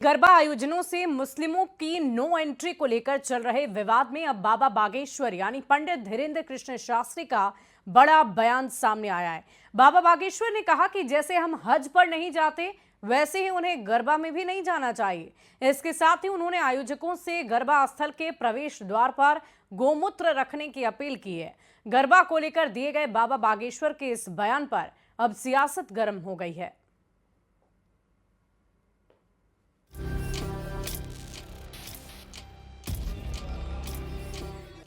गरबा आयोजनों से मुस्लिमों की नो एंट्री को लेकर चल रहे विवाद में अब बाबा बागेश्वर यानी पंडित धीरेन्द्र कृष्ण शास्त्री का बड़ा बयान सामने आया है। बाबा बागेश्वर ने कहा कि जैसे हम हज पर नहीं जाते वैसे ही उन्हें गरबा में भी नहीं जाना चाहिए। इसके साथ ही उन्होंने आयोजकों से गरबा स्थल के प्रवेश द्वार पर गोमूत्र रखने की अपील की है। गरबा को लेकर दिए गए बाबा बागेश्वर के इस बयान पर अब सियासत गर्म हो गई है।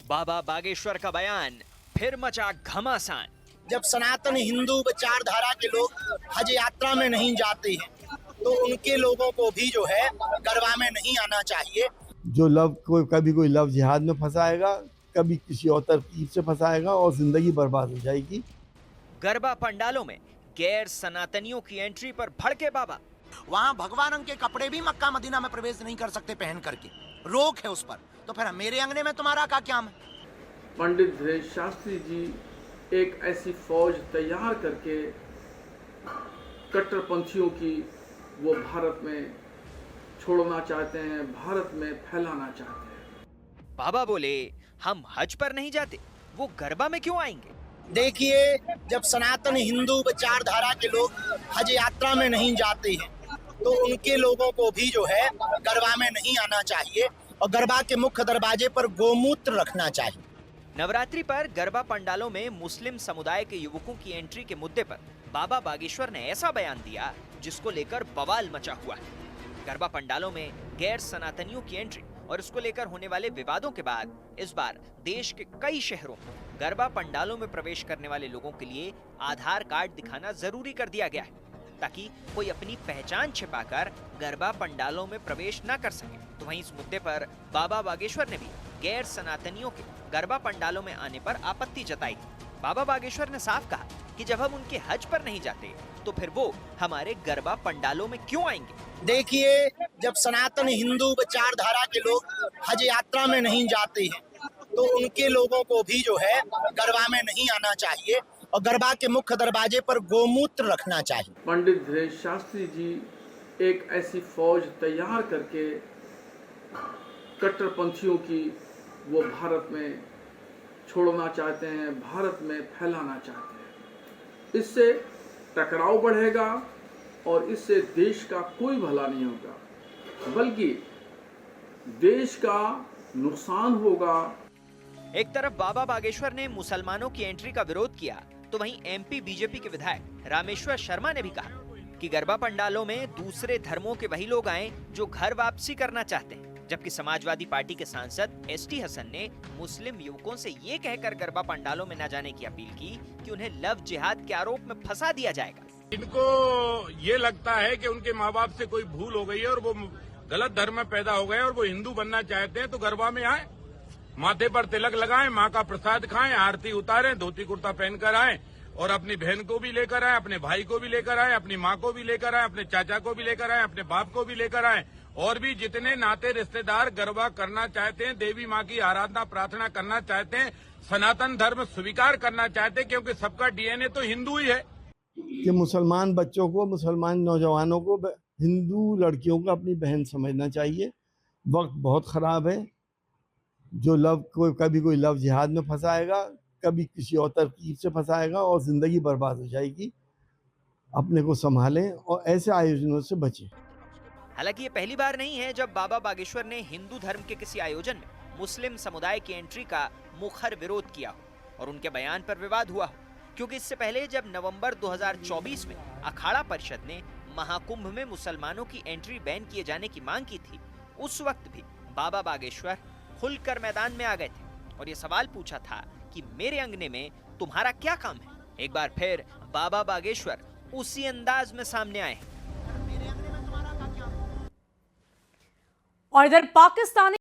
बाबा बागेश्वर का बयान फिर मचा घमासान। जब सनातन हिंदू विचारधारा के लोग हज यात्रा में नहीं जाते हैं तो उनके लोगों को भी जो है गरबा में नहीं आना चाहिए। जो कभी कोई लव जिहाद में फंसाएगा, कभी किसी और तरकीब से फंसाएगा और जिंदगी बर्बाद हो जाएगी। गरबा पंडालों में गैर सनातनियों की एंट्री पर भड़के बाबा। वहाँ भगवा रंग के कपड़े भी मक्का मदीना में प्रवेश नहीं कर सकते पहन करके, रोक है उस पर। तो फिर मेरे अंगने में तुम्हारा क्या काम है? पंडित धीरेन्द्र शास्त्री जी एक ऐसी फौज तैयार करके कट्टरपंथियों की वो भारत में छोड़ना चाहते हैं, भारत में फैलाना चाहते हैं। बाबा बोले हम हज पर नहीं जाते, वो गरबा में क्यों आएंगे? देखिए, जब सनातन हिंदू विचारधारा के लोग हज यात्रा में नहीं जाते हैं तो उनके लोगों को भी जो है गरबा में नहीं आना चाहिए और गरबा के मुख्य दरवाजे पर गोमूत्र रखना चाहिए। नवरात्रि पर गरबा पंडालों में मुस्लिम समुदाय के युवकों की एंट्री के मुद्दे पर बाबा बागेश्वर ने ऐसा बयान दिया जिसको लेकर बवाल मचा हुआ है। गरबा पंडालों में गैर सनातनियों की एंट्री और इसको लेकर होने वाले विवादों के बाद इस बार देश के कई शहरों में गरबा पंडालों में प्रवेश करने वाले लोगों के लिए आधार कार्ड दिखाना जरूरी कर दिया गया है ताकि कोई अपनी पहचान छिपाकर गरबा पंडालों में प्रवेश न कर सके। तो वहीं इस मुद्दे पर बाबा बागेश्वर ने भी गैर सनातनियों के गरबा पंडालों में आने पर आपत्ति जताई। बाबा बागेश्वर ने साफ कहा कि जब हम उनके हज पर नहीं जाते तो फिर वो हमारे गरबा पंडालों में क्यों आएंगे? देखिए, जब सनातन हिंदू विचारधारा के लोग हज यात्रा में नहीं जाते हैं तो उनके लोगों को भी जो है गरबा में नहीं आना चाहिए और गरबा के मुख्य दरवाजे पर गोमूत्र रखना चाहिए। पंडित धीरेन्द्र शास्त्री जी एक ऐसी फौज तैयार करके कट्टरपंथियों की वो भारत में छोड़ना चाहते हैं, भारत में फैलाना चाहते हैं। इससे टकराव बढ़ेगा और इससे देश का कोई भला नहीं होगा, बल्कि देश का नुकसान होगा। एक तरफ बाबा बागेश्वर ने मुसलमानों की एंट्री का विरोध किया तो वहीं एमपी बीजेपी के विधायक रामेश्वर शर्मा ने भी कहा कि गरबा पंडालों में दूसरे धर्मों के वही लोग आएं जो घर वापसी करना चाहते हैं। जबकि समाजवादी पार्टी के सांसद एसटी हसन ने मुस्लिम युवकों से ये कहकर गरबा पंडालों में न जाने की अपील की कि उन्हें लव जिहाद के आरोप में फंसा दिया जाएगा। इनको ये लगता है कि उनके माँ बाप से कोई भूल हो गई है और वो गलत धर्म में पैदा हो गए और वो हिंदू बनना चाहते हैं, तो गरबा में आए, माथे पर तिलक लगाएं, माँ का प्रसाद खाएं, आरती उतारें, धोती कुर्ता पहनकर आएं और अपनी बहन को भी लेकर आए, अपने भाई को भी लेकर आए, अपनी माँ को भी लेकर आए, अपने चाचा को भी लेकर आए, अपने बाप को भी लेकर आए और भी जितने नाते रिश्तेदार गरबा करना चाहते हैं, देवी माँ की आराधना प्रार्थना करना चाहते हैं, सनातन धर्म स्वीकार करना चाहते हैं, क्योंकि सबका डीएनए तो हिंदू ही है। कि मुसलमान बच्चों को, मुसलमान नौजवानों को हिंदू लड़कियों को अपनी बहन समझना चाहिए। वक्त बहुत खराब है। जो कभी कोई लव जिहाद में फंसाएगा, कभी किसी और तरकीब से फंसाएगा और जिंदगी बर्बाद हो जाएगी। अपने को संभालें और ऐसे आयोजनों से बचें। हालांकि ये पहली बार नहीं है जब बाबा बागेश्वर ने हिंदू धर्म के किसी आयोजन में मुस्लिम समुदाय की एंट्री का मुखर विरोध किया हो और उनके बयान पर विवाद हुआ हो, क्योंकि इससे पहले जब नवंबर 2024 में अखाड़ा परिषद ने महाकुंभ में मुसलमानों की एंट्री बैन किए जाने की मांग की थी, उस वक्त भी बाबा बागेश्वर खुलकर मैदान में आ गए थे और ये सवाल पूछा था कि मेरे अंगने में तुम्हारा क्या काम है। एक बार फिर बाबा बागेश्वर उसी अंदाज में सामने आए। और इधर पाकिस्तानी